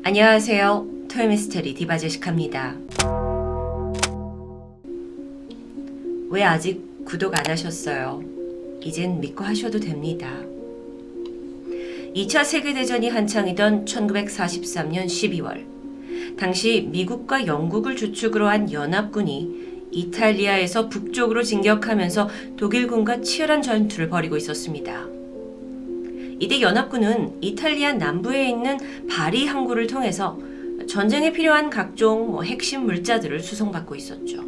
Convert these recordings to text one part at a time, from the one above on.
안녕하세요. 토요미스테리 디바제시카입니다. 왜 아직 구독 안 하셨어요? 이젠 믿고 하셔도 됩니다. 2차 세계대전이 한창이던 1943년 12월 당시 미국과 영국을 주축으로 한 연합군이 이탈리아에서 북쪽으로 진격하면서 독일군과 치열한 전투를 벌이고 있었습니다. 이때 연합군은 이탈리아 남부에 있는 바리 항구를 통해서 전쟁에 필요한 각종 핵심 물자들을 수송받고 있었죠.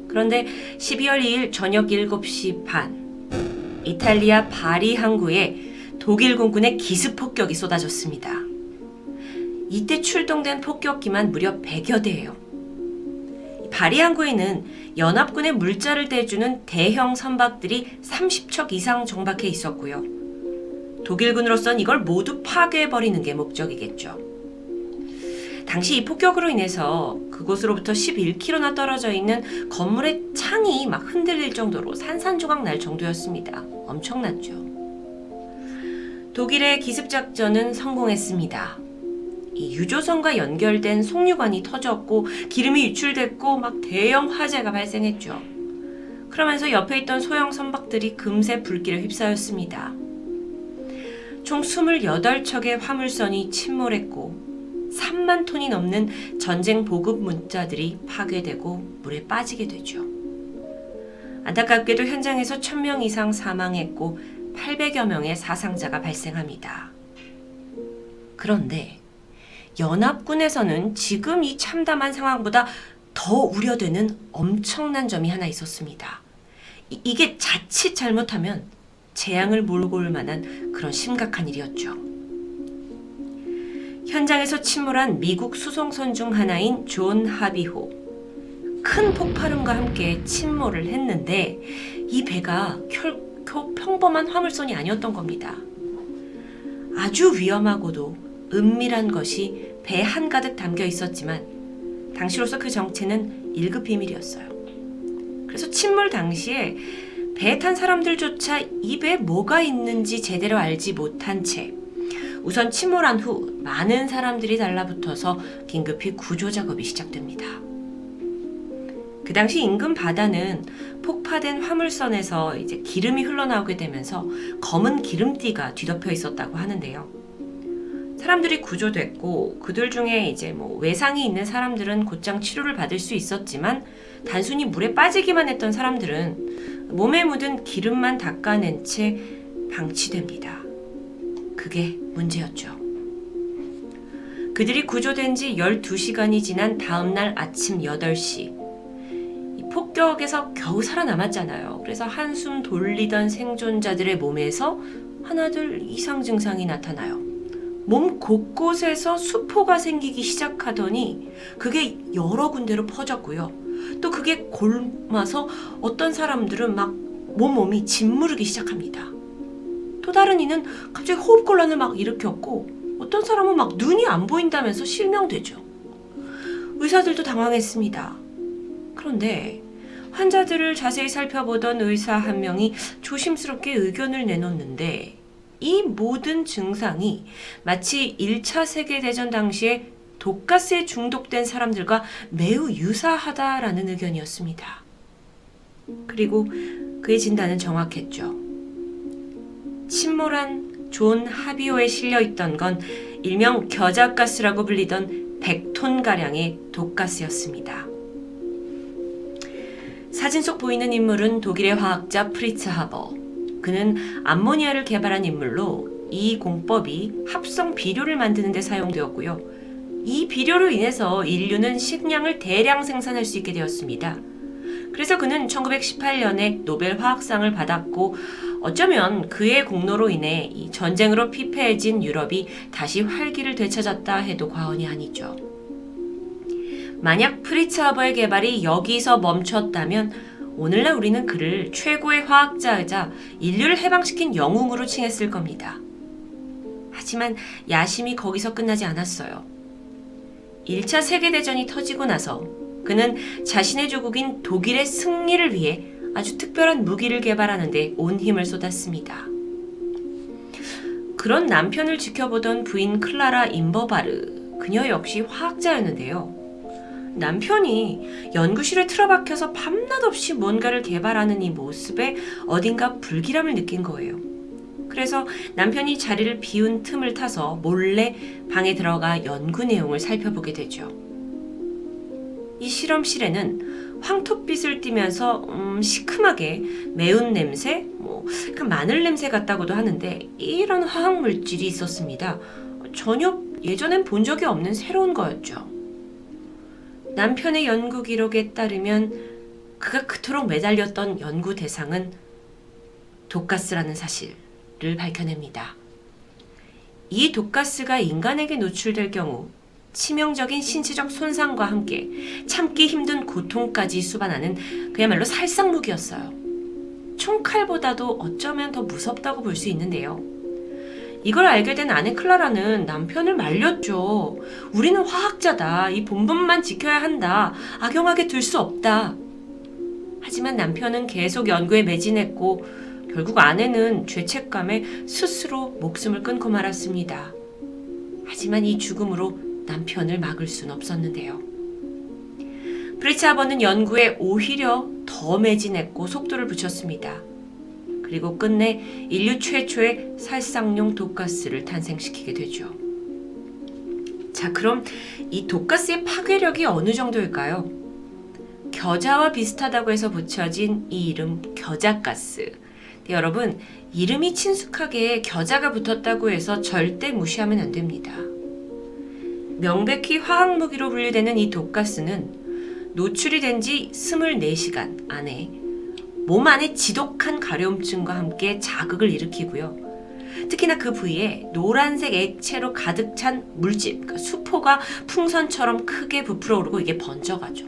그런데 12월 2일 저녁 7시 반 이탈리아 바리 항구에 독일 군군의 기습 폭격이 쏟아졌습니다. 이때 출동된 폭격기만 무려 100여 대예요. 바리 항구에는 연합군의 물자를 대주는 대형 선박들이 30척 이상 정박해 있었고요. 독일군으로선 이걸 모두 파괴해버리는 게 목적이겠죠. 당시 이 폭격으로 인해서 그곳으로부터 11km나 떨어져 있는 건물의 창이 막 흔들릴 정도로 산산조각 날 정도였습니다. 엄청났죠. 독일의 기습작전은 성공했습니다. 이 유조선과 연결된 송유관이 터졌고 기름이 유출됐고 막 대형 화재가 발생했죠. 그러면서 옆에 있던 소형 선박들이 금세 불길에 휩싸였습니다. 총 28척의 화물선이 침몰했고 3만 톤이 넘는 전쟁 보급 문자들이 파괴되고 물에 빠지게 되죠. 안타깝게도 현장에서 1000명 이상 사망했고 800여 명의 사상자가 발생합니다. 그런데 연합군에서는 지금 이 참담한 상황보다 더 우려되는 엄청난 점이 하나 있었습니다. 이게 자칫 잘못하면 재앙을 몰고 올 만한 그런 심각한 일이었죠. 현장에서 침몰한 미국 수송선 중 하나인 존 하비호. 큰 폭발음과 함께 침몰을 했는데 이 배가 결코 평범한 화물선이 아니었던 겁니다. 아주 위험하고도 은밀한 것이 배 한가득 담겨 있었지만 당시로서 그 정체는 1급 비밀이었어요. 그래서 침몰 당시에 배에 탄 사람들조차 이 배에 뭐가 있는지 제대로 알지 못한 채 우선 침몰한 후 많은 사람들이 달라붙어서 긴급히 구조 작업이 시작됩니다. 그 당시 인근 바다는 폭파된 화물선에서 이제 기름이 흘러나오게 되면서 검은 기름띠가 뒤덮여 있었다고 하는데요. 사람들이 구조됐고 그들 중에 이제 외상이 있는 사람들은 곧장 치료를 받을 수 있었지만 단순히 물에 빠지기만 했던 사람들은 몸에 묻은 기름만 닦아낸 채 방치됩니다. 그게 문제였죠. 그들이 구조된 지 12시간이 지난 다음날 아침 8시 이 폭격에서 겨우 살아남았잖아요. 그래서 한숨 돌리던 생존자들의 몸에서 하나둘 이상 증상이 나타나요. 몸 곳곳에서 수포가 생기기 시작하더니 그게 여러 군데로 퍼졌고요. 또 그게 골마서 어떤 사람들은 막 몸이 짓무르기 시작합니다. 또 다른 이는 갑자기 호흡곤란을 막 일으켰고 어떤 사람은 막 눈이 안 보인다면서 실명되죠. 의사들도 당황했습니다. 그런데 환자들을 자세히 살펴보던 의사 한 명이 조심스럽게 의견을 내놓는데 이 모든 증상이 마치 1차 세계대전 당시에 독가스에 중독된 사람들과 매우 유사하다라는 의견이었습니다. 그리고 그의 진단은 정확했죠. 침몰한 존 하비오에 실려있던 건 일명 겨자가스라고 불리던 100톤가량의 독가스였습니다. 사진 속 보이는 인물은 독일의 화학자 프리츠 하버. 그는 암모니아를 개발한 인물로 이 공법이 합성 비료를 만드는 데 사용되었고요. 이 비료로 인해서 인류는 식량을 대량 생산할 수 있게 되었습니다. 그래서 그는 1918년에 노벨 화학상을 받았고 어쩌면 그의 공로로 인해 이 전쟁으로 피폐해진 유럽이 다시 활기를 되찾았다 해도 과언이 아니죠. 만약 프리츠 하버의 개발이 여기서 멈췄다면 오늘날 우리는 그를 최고의 화학자이자 인류를 해방시킨 영웅으로 칭했을 겁니다. 하지만 야심이 거기서 끝나지 않았어요. 1차 세계대전이 터지고 나서 그는 자신의 조국인 독일의 승리를 위해 아주 특별한 무기를 개발하는 데 온 힘을 쏟았습니다. 그런 남편을 지켜보던 부인 클라라 임버바르, 그녀 역시 화학자였는데요. 남편이 연구실에 틀어박혀서 밤낮 없이 뭔가를 개발하는 이 모습에 어딘가 불길함을 느낀 거예요. 그래서 남편이 자리를 비운 틈을 타서 몰래 방에 들어가 연구 내용을 살펴보게 되죠. 이 실험실에는 황토빛을 띠면서 시큼하게 매운 냄새, 마늘 냄새 같다고도 하는데 이런 화학 물질이 있었습니다. 전혀 예전엔 본 적이 없는 새로운 거였죠. 남편의 연구 기록에 따르면 그가 그토록 매달렸던 연구 대상은 독가스라는 사실을 밝혀냅니다. 이 독가스가 인간에게 노출될 경우 치명적인 신체적 손상과 함께 참기 힘든 고통까지 수반하는 그야말로 살상무기였어요. 총칼보다도 어쩌면 더 무섭다고 볼 수 있는데요. 이걸 알게 된 아내 클라라는 남편을 말렸죠. 우리는 화학자다. 이 본분만 지켜야 한다. 악용하게 둘 수 없다. 하지만 남편은 계속 연구에 매진했고 결국 아내는 죄책감에 스스로 목숨을 끊고 말았습니다. 하지만 이 죽음으로 남편을 막을 순 없었는데요. 프리츠 하버는 연구에 오히려 더 매진했고 속도를 붙였습니다. 그리고 끝내 인류 최초의 살상용 독가스를 탄생시키게 되죠. 자, 그럼 이 독가스의 파괴력이 어느 정도일까요? 겨자와 비슷하다고 해서 붙여진 이 이름 겨자가스. 여러분, 이름이 친숙하게 겨자가 붙었다고 해서 절대 무시하면 안 됩니다. 명백히 화학무기로 분류되는 이 독가스는 노출이 된 지 24시간 안에 몸 안에 지독한 가려움증과 함께 자극을 일으키고요. 특히나 그 부위에 노란색 액체로 가득 찬 물집, 그러니까 수포가 풍선처럼 크게 부풀어 오르고 이게 번져가죠.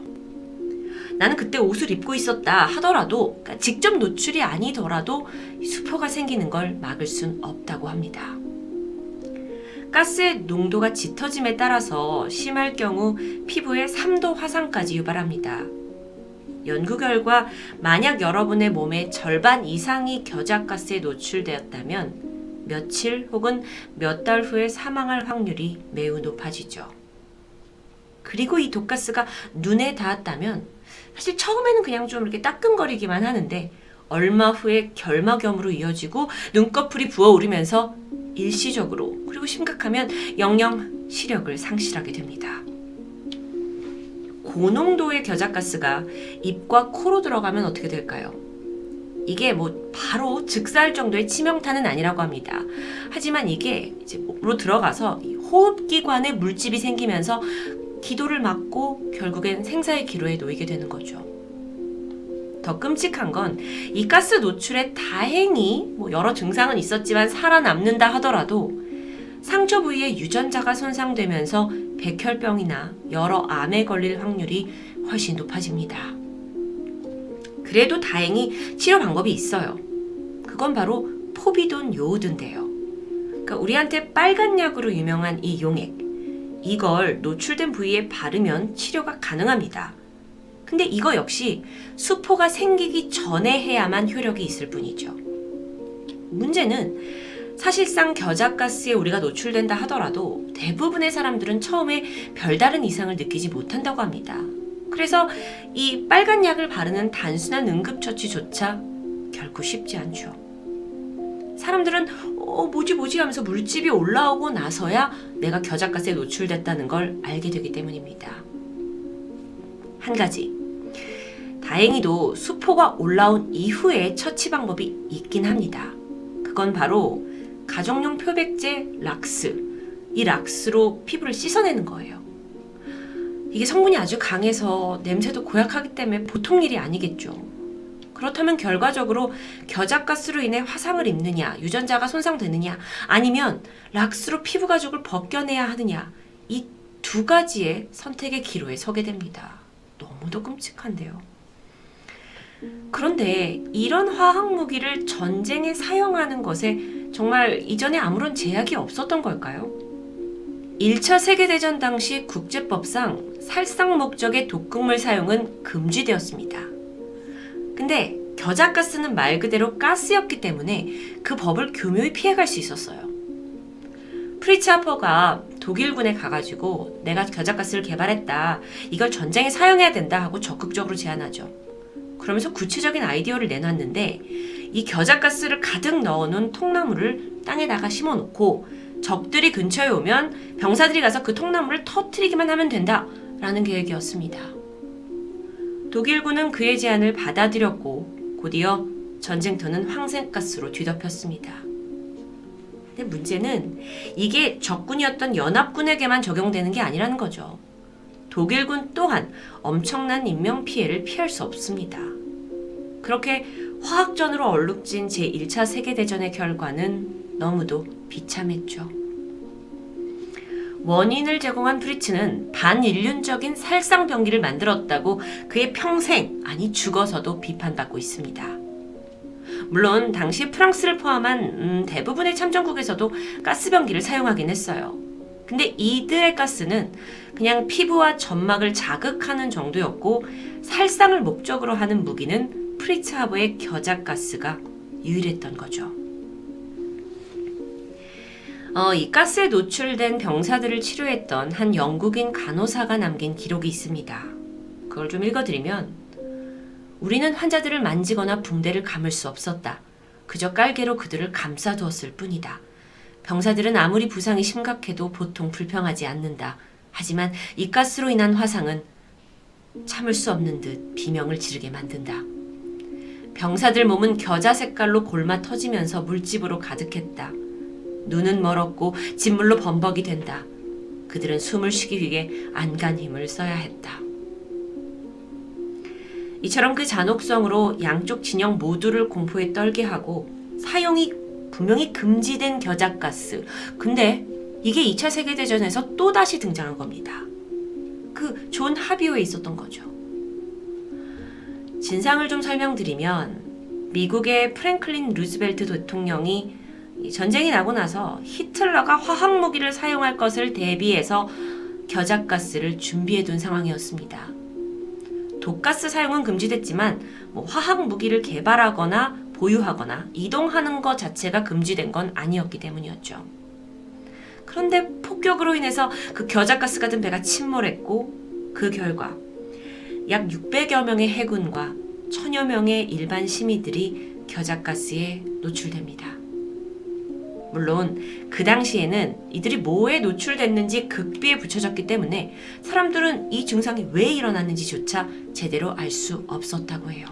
나는 그때 옷을 입고 있었다 하더라도, 그러니까 직접 노출이 아니더라도 수포가 생기는 걸 막을 순 없다고 합니다. 가스의 농도가 짙어짐에 따라서 심할 경우 피부에 3도 화상까지 유발합니다. 연구 결과 만약 여러분의 몸의 절반 이상이 겨자가스에 노출되었다면 며칠 혹은 몇 달 후에 사망할 확률이 매우 높아지죠. 그리고 이 독가스가 눈에 닿았다면 사실 처음에는 그냥 좀 이렇게 따끔거리기만 하는데 얼마 후에 결막염으로 이어지고 눈꺼풀이 부어오르면서 일시적으로 그리고 심각하면 영영 시력을 상실하게 됩니다. 고농도의 겨자가스가 입과 코로 들어가면 어떻게 될까요? 이게 바로 즉사할 정도의 치명타는 아니라고 합니다. 하지만 이게 이제 몸으로 들어가서 호흡기관에 물집이 생기면서 기도를 막고 결국엔 생사의 기로에 놓이게 되는 거죠. 더 끔찍한 건 이 가스 노출에 다행히 여러 증상은 있었지만 살아남는다 하더라도 상처 부위에 유전자가 손상되면서 백혈병이나 여러 암에 걸릴 확률이 훨씬 높아집니다. 그래도 다행히 치료 방법이 있어요. 그건 바로 포비돈 요오드인데요. 그러니까 우리한테 빨간 약으로 유명한 이 용액, 이걸 노출된 부위에 바르면 치료가 가능합니다. 근데 이거 역시 수포가 생기기 전에 해야만 효력이 있을 뿐이죠. 문제는 사실상 겨자가스에 우리가 노출된다 하더라도 대부분의 사람들은 처음에 별다른 이상을 느끼지 못한다고 합니다. 그래서 이 빨간 약을 바르는 단순한 응급처치조차 결코 쉽지 않죠. 사람들은 뭐지 하면서 물집이 올라오고 나서야 내가 겨자가스에 노출됐다는 걸 알게 되기 때문입니다. 한 가지, 다행히도 수포가 올라온 이후에 처치 방법이 있긴 합니다. 그건 바로 가정용 표백제 락스, 이 락스로 피부를 씻어내는 거예요. 이게 성분이 아주 강해서 냄새도 고약하기 때문에 보통 일이 아니겠죠. 그렇다면 결과적으로 겨자가스로 인해 화상을 입느냐, 유전자가 손상되느냐, 아니면 락스로 피부 가죽을 벗겨내야 하느냐, 이 두 가지의 선택의 기로에 서게 됩니다. 너무도 끔찍한데요. 그런데 이런 화학무기를 전쟁에 사용하는 것에 정말 이전에 아무런 제약이 없었던 걸까요? 1차 세계대전 당시 국제법상 살상 목적의 독극물 사용은 금지되었습니다. 근데 겨자가스는 말 그대로 가스였기 때문에 그 법을 교묘히 피해갈 수 있었어요. 프리츠 하퍼가 독일군에 가가지고 내가 겨자가스를 개발했다. 이걸 전쟁에 사용해야 된다 하고 적극적으로 제안하죠. 그러면서 구체적인 아이디어를 내놨는데 이 겨자가스를 가득 넣어놓은 통나무를 땅에다가 심어놓고 적들이 근처에 오면 병사들이 가서 그 통나무를 터뜨리기만 하면 된다라는 계획이었습니다. 독일군은 그의 제안을 받아들였고 곧이어 전쟁터는 황색가스로 뒤덮였습니다. 근데 문제는 이게 적군이었던 연합군에게만 적용되는 게 아니라는 거죠. 독일군 또한 엄청난 인명피해를 피할 수 없습니다. 그렇게 화학전으로 얼룩진 제1차 세계대전의 결과는 너무도 비참했죠. 원인을 제공한 프리츠는 반인륜적인 살상병기를 만들었다고 그의 평생, 아니 죽어서도 비판받고 있습니다. 물론 당시 프랑스를 포함한 대부분의 참전국에서도 가스병기를 사용하긴 했어요. 근데 이들의 가스는 그냥 피부와 점막을 자극하는 정도였고 살상을 목적으로 하는 무기는 프리츠 하버의 겨자가스가 유일했던 거죠. 이 가스에 노출된 병사들을 치료했던 한 영국인 간호사가 남긴 기록이 있습니다. 그걸 좀 읽어드리면 우리는 환자들을 만지거나 붕대를 감을 수 없었다. 그저 깔개로 그들을 감싸두었을 뿐이다. 병사들은 아무리 부상이 심각해도 보통 불평하지 않는다. 하지만 이 가스로 인한 화상은 참을 수 없는 듯 비명을 지르게 만든다. 병사들 몸은 겨자 색깔로 골마 터지면서 물집으로 가득했다. 눈은 멀었고 진물로 범벅이 된다. 그들은 숨을 쉬기 위해 안간 힘을 써야 했다. 이처럼 그 잔혹성으로 양쪽 진영 모두를 공포에 떨게 하고 사용이 분명히 금지된 겨자가스. 근데 이게 2차 세계대전에서 또다시 등장한 겁니다. 그 존 하비오에 있었던 거죠. 진상을 좀 설명드리면 미국의 프랭클린 루즈벨트 대통령이 전쟁이 나고 나서 히틀러가 화학무기를 사용할 것을 대비해서 겨자가스를 준비해둔 상황이었습니다. 독가스 사용은 금지됐지만 화학 무기를 개발하거나 보유하거나 이동하는 것 자체가 금지된 건 아니었기 때문이었죠. 그런데 폭격으로 인해서 그 겨자가스 같은 배가 침몰했고 그 결과 약 600여 명의 해군과 1000여 명의 일반 시민들이 겨자가스에 노출됩니다. 물론 그 당시에는 이들이 뭐에 노출됐는지 극비에 붙여졌기 때문에 사람들은 이 증상이 왜 일어났는지조차 제대로 알 수 없었다고 해요.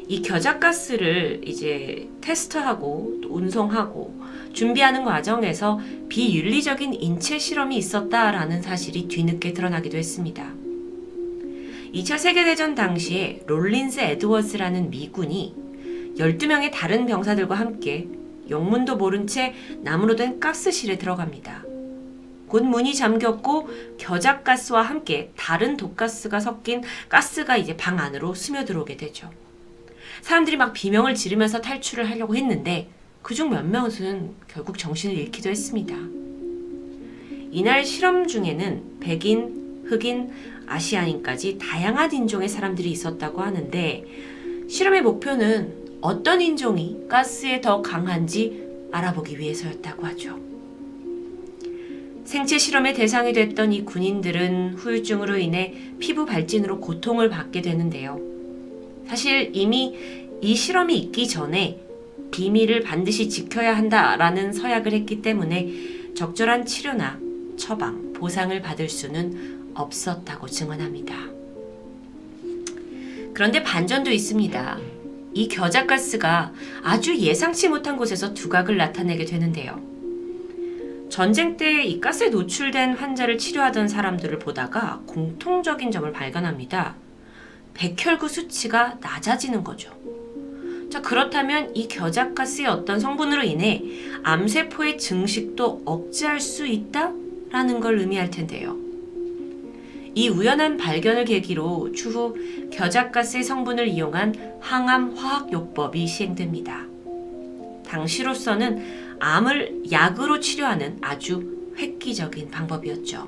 이 겨자가스를 이제 테스트하고 또 운송하고 준비하는 과정에서 비윤리적인 인체 실험이 있었다라는 사실이 뒤늦게 드러나기도 했습니다. 2차 세계대전 당시에 롤린스 에드워즈라는 미군이 12명의 다른 병사들과 함께 영문도 모른 채 나무로 된 가스실에 들어갑니다. 곧 문이 잠겼고 겨자가스와 함께 다른 독가스가 섞인 가스가 이제 방 안으로 스며들어오게 되죠. 사람들이 막 비명을 지르면서 탈출을 하려고 했는데 그중 몇몇은 결국 정신을 잃기도 했습니다. 이날 실험 중에는 백인, 흑인, 아시아인까지 다양한 인종의 사람들이 있었다고 하는데 실험의 목표는 어떤 인종이 가스에 더 강한지 알아보기 위해서였다고 하죠. 생체 실험의 대상이 됐던 이 군인들은 후유증으로 인해 피부 발진으로 고통을 받게 되는데요. 사실 이미 이 실험이 있기 전에 비밀을 반드시 지켜야 한다라는 서약을 했기 때문에 적절한 치료나 처방, 보상을 받을 수는 없었다고 증언합니다. 그런데 반전도 있습니다. 이 겨자가스가 아주 예상치 못한 곳에서 두각을 나타내게 되는데요. 전쟁 때 이 가스에 노출된 환자를 치료하던 사람들을 보다가 공통적인 점을 발견합니다. 백혈구 수치가 낮아지는 거죠. 자, 그렇다면 이 겨자가스의 어떤 성분으로 인해 암세포의 증식도 억제할 수 있다라는 걸 의미할 텐데요. 이 우연한 발견을 계기로 추후 겨자가스의 성분을 이용한 항암 화학요법이 시행됩니다. 당시로서는 암을 약으로 치료하는 아주 획기적인 방법이었죠.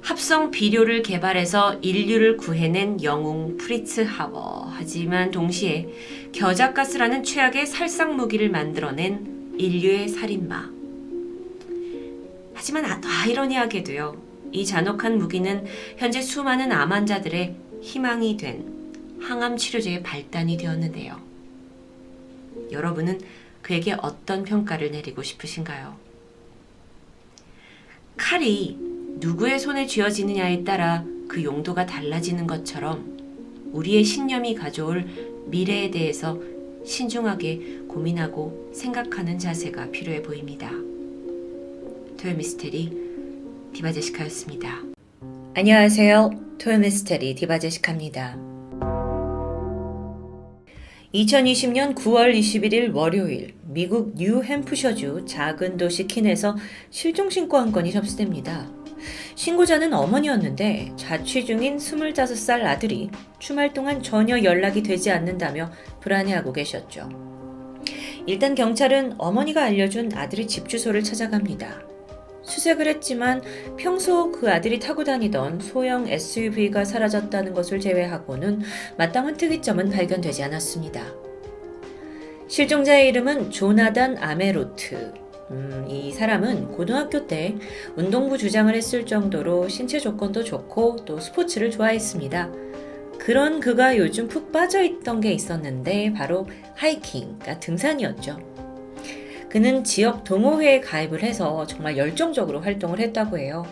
합성 비료를 개발해서 인류를 구해낸 영웅 프리츠 하버. 하지만 동시에 겨자가스라는 최악의 살상 무기를 만들어낸 인류의 살인마. 하지만 아이러니하게도요. 이 잔혹한 무기는 현재 수많은 암 환자들의 희망이 된 항암 치료제의 발단이 되었는데요. 여러분은 그에게 어떤 평가를 내리고 싶으신가요? 칼이 누구의 손에 쥐어지느냐에 따라 그 용도가 달라지는 것처럼 우리의 신념이 가져올 미래에 대해서 신중하게 고민하고 생각하는 자세가 필요해 보입니다. 토요미스테리 디바제시카였습니다. 안녕하세요. 토요미스테리 디바제시카입니다. 2020년 9월 21일 월요일 미국 뉴햄프셔주 작은 도시 킨에서 실종 신고 한 건이 접수됩니다. 신고자는 어머니였는데 자취 중인 25살 아들이 주말 동안 전혀 연락이 되지 않는다며 불안해하고 계셨죠. 일단 경찰은 어머니가 알려준 아들의 집 주소를 찾아갑니다. 수색을 했지만 평소 그 아들이 타고 다니던 소형 SUV가 사라졌다는 것을 제외하고는 마땅한 특이점은 발견되지 않았습니다. 실종자의 이름은 조나단 아메로트. 이 사람은 고등학교 때 운동부 주장을 했을 정도로 신체 조건도 좋고 또 스포츠를 좋아했습니다. 그런 그가 요즘 푹 빠져있던 게 있었는데 바로 하이킹, 그러니까 등산이었죠. 그는 지역 동호회에 가입을 해서 정말 열정적으로 활동을 했다고 해요.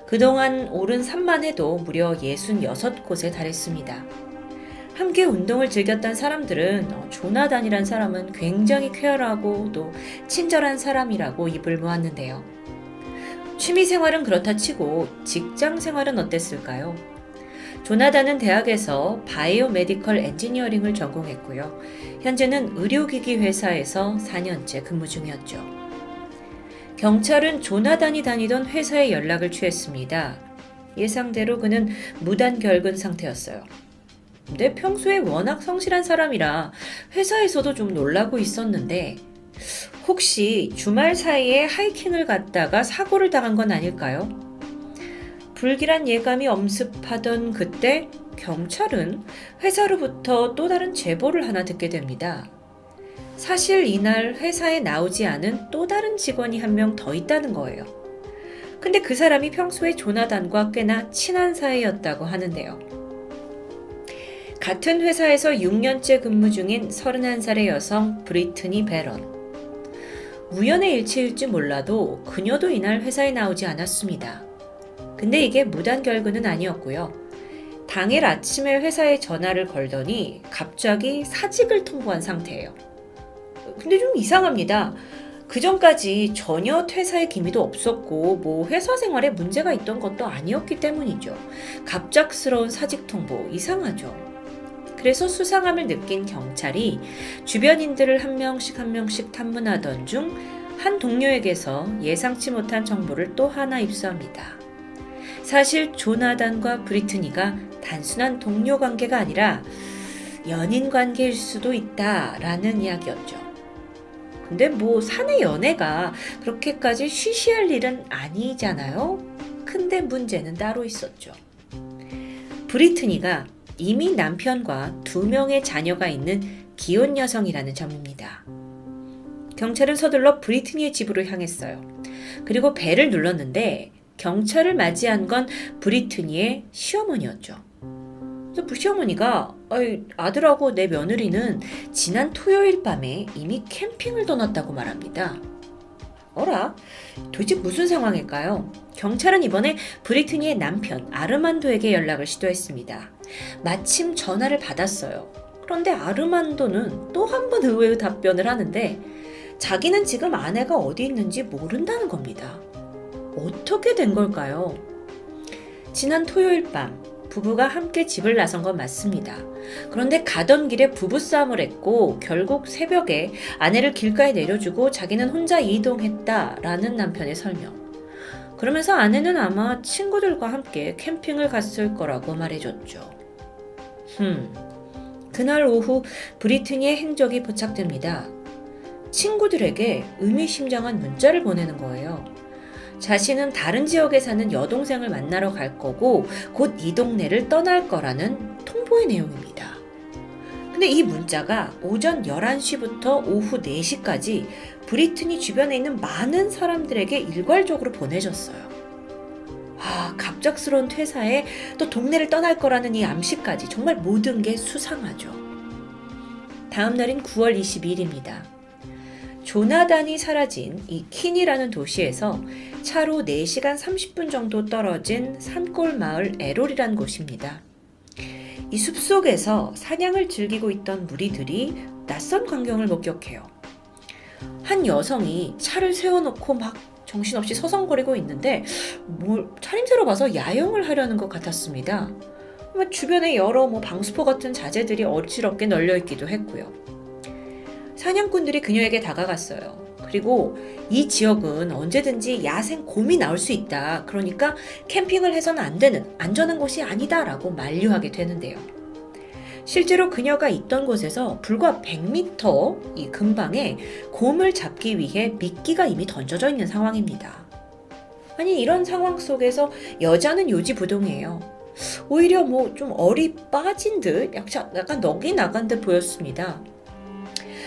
그동안 오른 산만 해도 무려 66곳에 달했습니다. 함께 운동을 즐겼던 사람들은 조나단이란 사람은 굉장히 쾌활하고 또 친절한 사람이라고 입을 모았는데요. 취미 생활은 그렇다 치고 직장 생활은 어땠을까요? 조나단은 대학에서 바이오메디컬 엔지니어링을 전공했고요. 현재는 의료기기 회사에서 4년째 근무 중이었죠. 경찰은 조나단이 다니던 회사에 연락을 취했습니다. 예상대로 그는 무단 결근 상태였어요. 근데 평소에 워낙 성실한 사람이라 회사에서도 좀 놀라고 있었는데 혹시 주말 사이에 하이킹을 갔다가 사고를 당한 건 아닐까요? 불길한 예감이 엄습하던 그때 경찰은 회사로부터 또 다른 제보를 하나 듣게 됩니다. 사실 이날 회사에 나오지 않은 또 다른 직원이 한 명 더 있다는 거예요. 근데 그 사람이 평소에 조나단과 꽤나 친한 사이였다고 하는데요. 같은 회사에서 6년째 근무 중인 31살의 여성 브리트니 베런. 우연의 일치일지 몰라도 그녀도 이날 회사에 나오지 않았습니다. 근데 이게 무단 결근은 아니었고요. 당일 아침에 회사에 전화를 걸더니 갑자기 사직을 통보한 상태예요. 근데 좀 이상합니다. 그 전까지 전혀 퇴사의 기미도 없었고 뭐 회사 생활에 문제가 있던 것도 아니었기 때문이죠. 갑작스러운 사직 통보 이상하죠. 그래서 수상함을 느낀 경찰이 주변인들을 한 명씩 탐문하던 중 한 동료에게서 예상치 못한 정보를 또 하나 입수합니다. 사실 조나단과 브리트니가 단순한 동료 관계가 아니라 연인 관계일 수도 있다라는 이야기였죠. 근데 뭐 사내 연애가 그렇게까지 쉬쉬할 일은 아니잖아요. 근데 문제는 따로 있었죠. 브리트니가 이미 남편과 2명의 자녀가 있는 기혼 여성이라는 점입니다. 경찰은 서둘러 브리트니의 집으로 향했어요. 그리고 벨을 눌렀는데 경찰을 맞이한 건 브리트니의 시어머니였죠. 그래서 시어머니가 아들하고 내 며느리는 지난 토요일 밤에 이미 캠핑을 떠났다고 말합니다. 어라? 도대체 무슨 상황일까요? 경찰은 이번에 브리트니의 남편 아르만도에게 연락을 시도했습니다. 마침 전화를 받았어요. 그런데 아르만도는 또 한 번 의외의 답변을 하는데 자기는 지금 아내가 어디 있는지 모른다는 겁니다. 어떻게 된 걸까요? 지난 토요일 밤 부부가 함께 집을 나선 건 맞습니다. 그런데 가던 길에 부부싸움을 했고 결국 새벽에 아내를 길가에 내려주고 자기는 혼자 이동했다라는 남편의 설명. 그러면서 아내는 아마 친구들과 함께 캠핑을 갔을 거라고 말해줬죠. 그날 오후 브리트니의 행적이 포착됩니다. 친구들에게 의미심장한 문자를 보내는 거예요. 자신은 다른 지역에 사는 여동생을 만나러 갈 거고 곧 이 동네를 떠날 거라는 통보의 내용입니다. 근데 이 문자가 오전 11시부터 오후 4시까지 브리트니 주변에 있는 많은 사람들에게 일괄적으로 보내졌어요. 갑작스러운 퇴사에 또 동네를 떠날 거라는 이 암시까지 정말 모든 게 수상하죠. 다음 날인 9월 22일입니다. 조나단이 사라진 이 킨이라는 도시에서 차로 4시간 30분 정도 떨어진 산골 마을 에롤이란 곳입니다. 이 숲속에서 사냥을 즐기고 있던 무리들이 낯선 광경을 목격해요. 한 여성이 차를 세워놓고 막 정신없이 서성거리고 있는데 차림새로 봐서 야영을 하려는 것 같았습니다. 주변에 여러 방수포 같은 자재들이 어지럽게 널려있기도 했고요. 사냥꾼들이 그녀에게 다가갔어요. 그리고 이 지역은 언제든지 야생 곰이 나올 수 있다. 그러니까 캠핑을 해서는 안 되는 안전한 곳이 아니다 라고 만류하게 되는데요. 실제로 그녀가 있던 곳에서 불과 100m 이 근방에 곰을 잡기 위해 미끼가 이미 던져져 있는 상황입니다. 아니 이런 상황 속에서 여자는 요지부동이에요. 오히려 좀 얼이 빠진 듯 약간 넋이 나간 듯 보였습니다.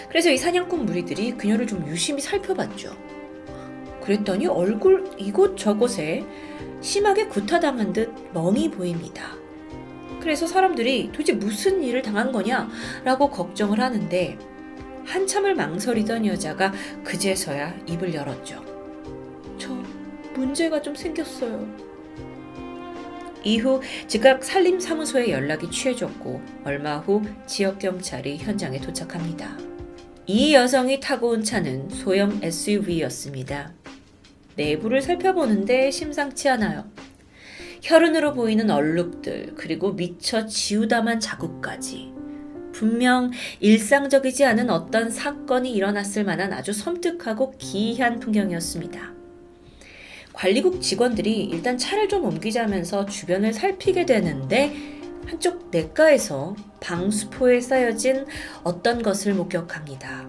그래서 이 사냥꾼 무리들이 그녀를 좀 유심히 살펴봤죠. 그랬더니 얼굴 이곳저곳에 심하게 구타당한 듯 멍이 보입니다. 그래서 사람들이 도대체 무슨 일을 당한 거냐라고 걱정을 하는데 한참을 망설이던 여자가 그제서야 입을 열었죠. 저 문제가 좀 생겼어요. 이후 즉각 산림사무소에 연락이 취해졌고 얼마 후 지역경찰이 현장에 도착합니다. 이 여성이 타고 온 차는 소형 SUV였습니다. 내부를 살펴보는데 심상치 않아요. 혈흔으로 보이는 얼룩들, 그리고 미처 지우다만 자국까지. 분명 일상적이지 않은 어떤 사건이 일어났을 만한 아주 섬뜩하고 기이한 풍경이었습니다. 관리국 직원들이 일단 차를 좀 옮기자면서 주변을 살피게 되는데 한쪽 냇가에서 방수포에 쌓여진 어떤 것을 목격합니다.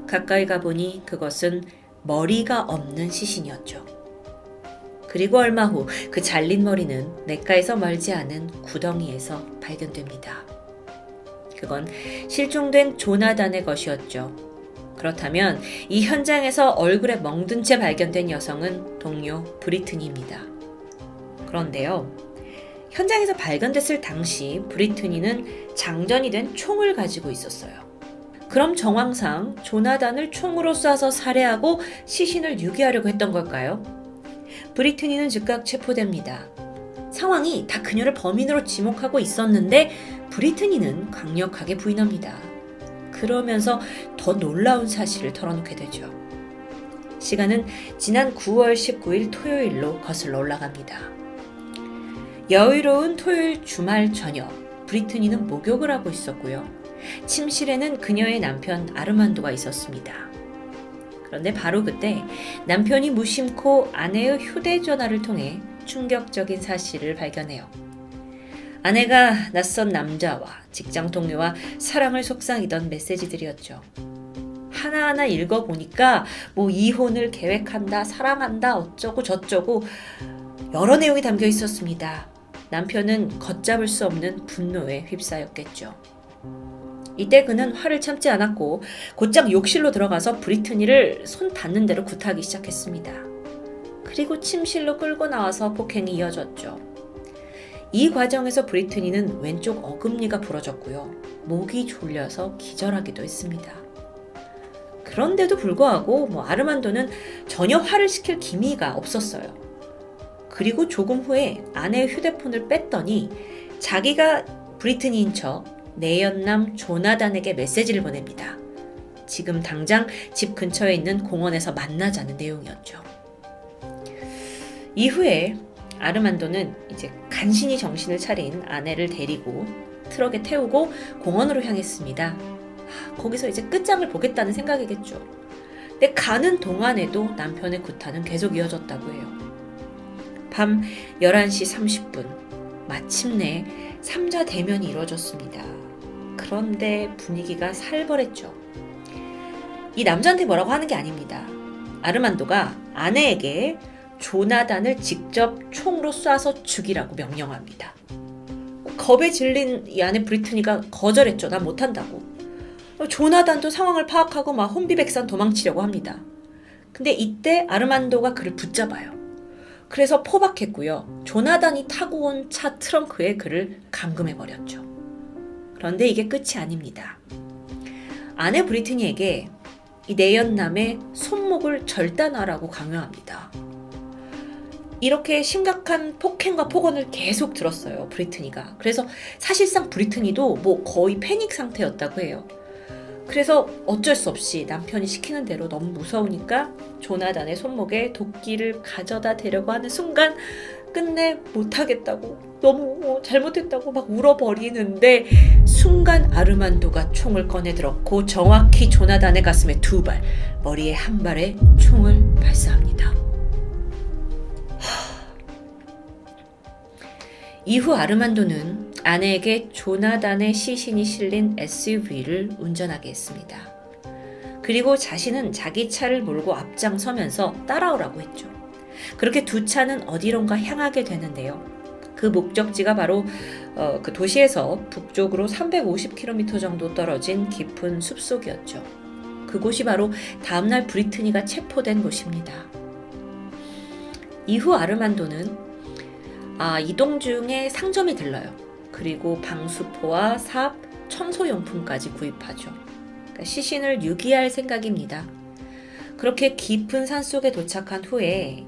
가까이 가보니 그것은 머리가 없는 시신이었죠. 그리고 얼마 후 그 잘린 머리는 냇가에서 멀지 않은 구덩이에서 발견됩니다. 그건 실종된 조나단의 것이었죠. 그렇다면 이 현장에서 얼굴에 멍든 채 발견된 여성은 동료 브리트니입니다. 그런데요, 현장에서 발견됐을 당시 브리트니는 장전이 된 총을 가지고 있었어요. 그럼 정황상 조나단을 총으로 쏴서 살해하고 시신을 유기하려고 했던 걸까요? 브리트니는 즉각 체포됩니다. 상황이 다 그녀를 범인으로 지목하고 있었는데 브리트니는 강력하게 부인합니다. 그러면서 더 놀라운 사실을 털어놓게 되죠. 시간은 지난 9월 19일 토요일로 거슬러 올라갑니다. 여유로운 토요일 주말 저녁, 브리트니는 목욕을 하고 있었고요. 침실에는 그녀의 남편 아르만도가 있었습니다. 그런데 바로 그때 남편이 무심코 아내의 휴대전화를 통해 충격적인 사실을 발견해요. 아내가 낯선 남자와 직장 동료와 사랑을 속삭이던 메시지들이었죠. 하나하나 읽어보니까 이혼을 계획한다, 사랑한다, 어쩌고 저쩌고 여러 내용이 담겨 있었습니다. 남편은 걷잡을 수 없는 분노에 휩싸였겠죠. 이때 그는 화를 참지 않았고 곧장 욕실로 들어가서 브리트니를 손 닿는 대로 구타하기 시작했습니다. 그리고 침실로 끌고 나와서 폭행이 이어졌죠. 이 과정에서 브리트니는 왼쪽 어금니가 부러졌고요. 목이 졸려서 기절하기도 했습니다. 그런데도 불구하고 아르만도는 전혀 화를 시킬 기미가 없었어요. 그리고 조금 후에 아내의 휴대폰을 뺐더니 자기가 브리트니인 척 내연남 조나단에게 메시지를 보냅니다. 지금 당장 집 근처에 있는 공원에서 만나자는 내용이었죠. 이후에 아르만도는 이제 간신히 정신을 차린 아내를 데리고 트럭에 태우고 공원으로 향했습니다. 거기서 이제 끝장을 보겠다는 생각이겠죠. 근데 가는 동안에도 남편의 구타는 계속 이어졌다고 해요. 밤 11시 30분 마침내 3자 대면이 이루어졌습니다. 그런데 분위기가 살벌했죠. 이 남자한테 뭐라고 하는 게 아닙니다. 아르만도가 아내에게 조나단을 직접 총으로 쏴서 죽이라고 명령합니다. 겁에 질린 이 아내 브리트니가 거절했죠. 난 못한다고. 조나단도 상황을 파악하고 막 혼비백산 도망치려고 합니다. 근데 이때 아르만도가 그를 붙잡아요. 그래서 포박했고요. 조나단이 타고 온 차 트렁크에 그를 감금해버렸죠. 그런데 이게 끝이 아닙니다. 아내 브리트니에게 이 내연남의 손목을 절단하라고 강요합니다. 이렇게 심각한 폭행과 폭언을 계속 들었어요, 브리트니가. 그래서 사실상 브리트니도 뭐 거의 패닉 상태였다고 해요. 그래서 어쩔 수 없이 남편이 시키는 대로 너무 무서우니까 조나단의 손목에 도끼를 가져다 대려고 하는 순간 끝내 못하겠다고, 너무 잘못했다고 막 울어버리는데 순간 아르만도가 총을 꺼내 들었고 정확히 조나단의 가슴에 2발, 머리에 1발에 총을 발사합니다. 이후 아르만도는 아내에게 조나단의 시신이 실린 SUV를 운전하게 했습니다. 그리고 자신은 자기 차를 몰고 앞장서면서 따라오라고 했죠. 그렇게 두 차는 어디론가 향하게 되는데요. 그 목적지가 바로 그 도시에서 북쪽으로 350km 정도 떨어진 깊은 숲속이었죠. 그곳이 바로 다음날 브리트니가 체포된 곳입니다. 이후 아르만도는 이동 중에 상점에 들러요. 그리고 방수포와 삽, 청소용품까지 구입하죠. 그러니까 시신을 유기할 생각입니다. 그렇게 깊은 산속에 도착한 후에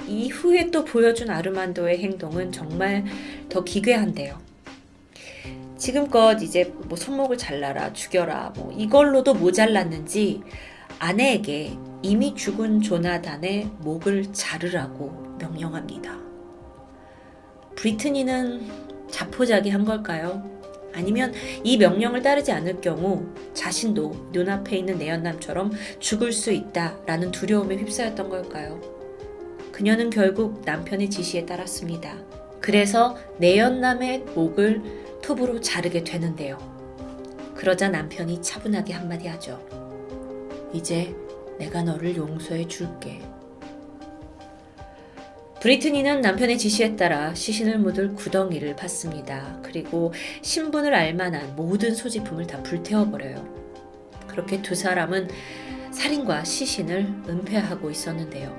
이후에 또 보여준 아르만도의 행동은 정말 더 기괴한데요. 지금껏 이제 뭐 손목을 잘라라, 죽여라, 뭐 이걸로도 모자랐는지 아내에게 이미 죽은 조나단의 목을 자르라고 명령합니다. 브리트니는 자포자기한 걸까요? 아니면 이 명령을 따르지 않을 경우 자신도 눈앞에 있는 내연남처럼 죽을 수 있다라는 두려움에 휩싸였던 걸까요? 그녀는 결국 남편의 지시에 따랐습니다. 그래서 내연남의 목을 톱으로 자르게 되는데요. 그러자 남편이 차분하게 한마디 하죠. 이제 내가 너를 용서해 줄게. 브리트니는 남편의 지시에 따라 시신을 묻을 구덩이를 팠습니다. 그리고 신분을 알만한 모든 소지품을 다 불태워버려요. 그렇게 두 사람은 살인과 시신을 은폐하고 있었는데요.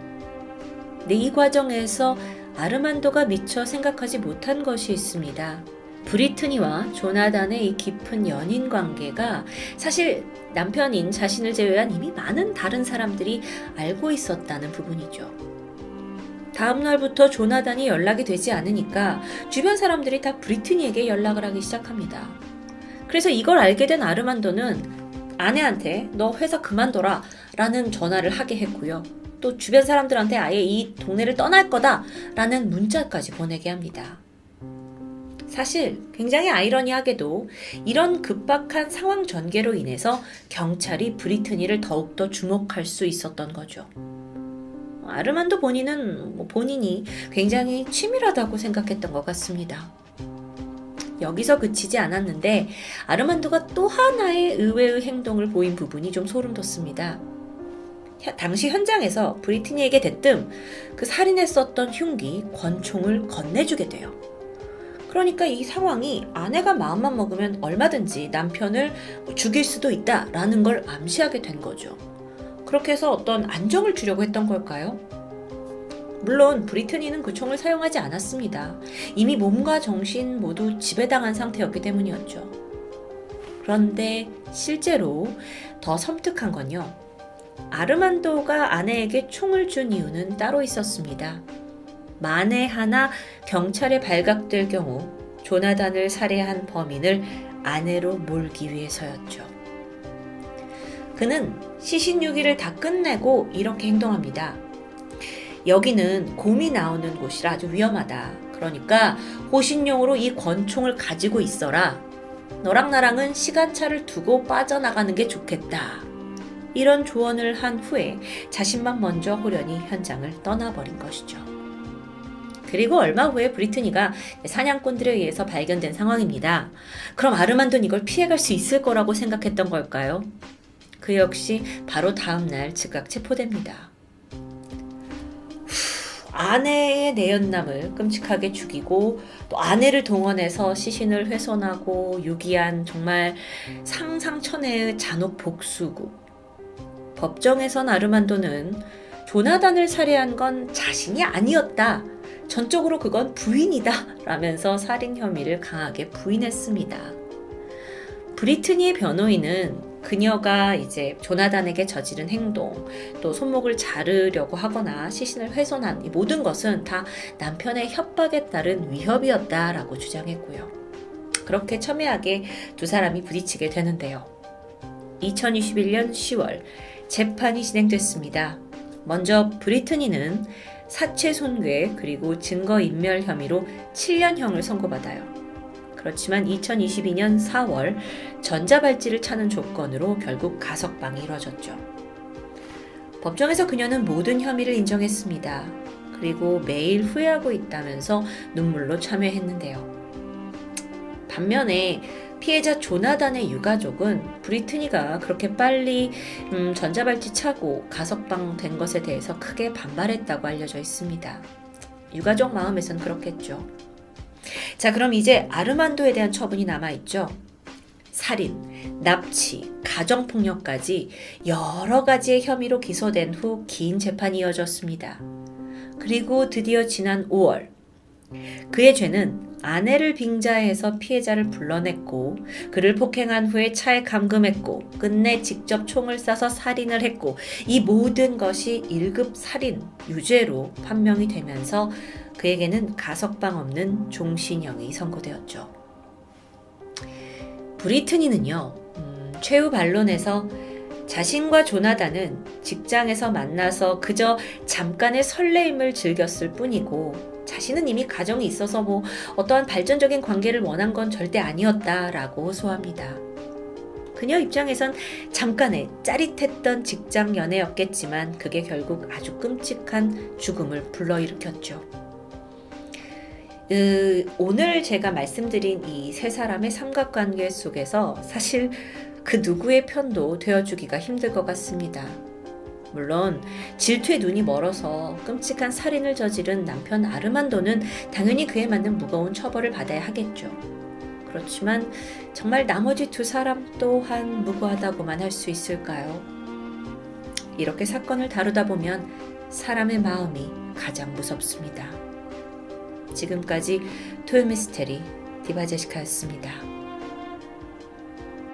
근데 이 과정에서 아르만도가 미처 생각하지 못한 것이 있습니다. 브리트니와 조나단의 이 깊은 연인 관계가 사실 남편인 자신을 제외한 이미 많은 다른 사람들이 알고 있었다는 부분이죠. 다음 날부터 조나단이 연락이 되지 않으니까 주변 사람들이 다 브리트니에게 연락을 하기 시작합니다. 그래서 이걸 알게 된 아르만도는 아내한테 너 회사 그만둬라 라는 전화를 하게 했고요. 또 주변 사람들한테 아예 이 동네를 떠날 거다 라는 문자까지 보내게 합니다. 사실 굉장히 아이러니하게도 이런 급박한 상황 전개로 인해서 경찰이 브리트니를 더욱더 주목할 수 있었던 거죠. 아르만도 본인은 본인이 굉장히 치밀하다고 생각했던 것 같습니다. 여기서 그치지 않았는데 아르만도가 또 하나의 의외의 행동을 보인 부분이 좀 소름 돋습니다. 당시 현장에서 브리트니에게 대뜸 그 살인했었던 흉기 권총을 건네주게 돼요. 그러니까 이 상황이 아내가 마음만 먹으면 얼마든지 남편을 죽일 수도 있다라는 걸 암시하게 된 거죠. 그렇게 해서 어떤 안정을 주려고 했던 걸까요? 물론 브리트니는 그 총을 사용하지 않았습니다. 이미 몸과 정신 모두 지배당한 상태였기 때문이었죠. 그런데 실제로 더 섬뜩한 건요. 아르만도가 아내에게 총을 준 이유는 따로 있었습니다. 만에 하나 경찰에 발각될 경우 조나단을 살해한 범인을 아내로 몰기 위해서였죠. 그는 시신 유기를 다 끝내고 이렇게 행동합니다. 여기는 곰이 나오는 곳이라 아주 위험하다. 그러니까 호신용으로 이 권총을 가지고 있어라. 너랑 나랑은 시간차를 두고 빠져나가는 게 좋겠다. 이런 조언을 한 후에 자신만 먼저 호련히 현장을 떠나버린 것이죠. 그리고 얼마 후에 브리트니가 사냥꾼들에 의해서 발견된 상황입니다. 그럼 아르만도는 이걸 피해갈 수 있을 거라고 생각했던 걸까요? 그 역시 바로 다음 날 즉각 체포됩니다. 아내의 내연남을 끔찍하게 죽이고 또 아내를 동원해서 시신을 훼손하고 유기한 정말 상상천외의 잔혹 복수고, 법정에선 아르만도는 조나단을 살해한 건 자신이 아니었다, 전적으로 그건 부인이다 라면서 살인 혐의를 강하게 부인했습니다. 브리트니의 변호인은 그녀가 이제 조나단에게 저지른 행동, 또 손목을 자르려고 하거나 시신을 훼손한 이 모든 것은 다 남편의 협박에 따른 위협이었다라고 주장했고요. 그렇게 첨예하게 두 사람이 부딪히게 되는데요. 2021년 10월 재판이 진행됐습니다. 먼저 브리트니는 사체 손괴 그리고 증거인멸 혐의로 7년형을 선고받아요. 그렇지만 2022년 4월 전자발찌를 차는 조건으로 결국 가석방이 이뤄졌죠. 법정에서 그녀는 모든 혐의를 인정했습니다. 그리고 매일 후회하고 있다면서 눈물로 참여했는데요. 반면에 피해자 조나단의 유가족은 브리트니가 그렇게 빨리 전자발찌 차고 가석방된 것에 대해서 크게 반발했다고 알려져 있습니다. 유가족 마음에선 그렇겠죠. 자, 그럼 이제 아르만도에 대한 처분이 남아있죠. 살인, 납치, 가정폭력까지 여러 가지의 혐의로 기소된 후 긴 재판이 이어졌습니다. 그리고 드디어 지난 5월 그의 죄는 아내를 빙자해서 피해자를 불러냈고 그를 폭행한 후에 차에 감금했고 끝내 직접 총을 쏴서 살인을 했고 이 모든 것이 1급 살인, 유죄로 판명이 되면서 그에게는 가석방 없는 종신형이 선고되었죠. 브리트니는요, 최후 반론에서 자신과 조나단은 직장에서 만나서 그저 잠깐의 설레임을 즐겼을 뿐이고 자신은 이미 가정이 있어서 어떠한 발전적인 관계를 원한 건 절대 아니었다라고 호소합니다. 그녀 입장에선 잠깐의 짜릿했던 직장 연애였겠지만 그게 결국 아주 끔찍한 죽음을 불러일으켰죠. 오늘 제가 말씀드린 이 세 사람의 삼각관계 속에서 사실 그 누구의 편도 되어주기가 힘들 것 같습니다. 물론 질투에 눈이 멀어서 끔찍한 살인을 저지른 남편 아르만도는 당연히 그에 맞는 무거운 처벌을 받아야 하겠죠. 그렇지만 정말 나머지 두 사람 또한 무고하다고만 할 수 있을까요? 이렇게 사건을 다루다 보면 사람의 마음이 가장 무섭습니다. 지금까지 토요미스테리 디바제시카였습니다.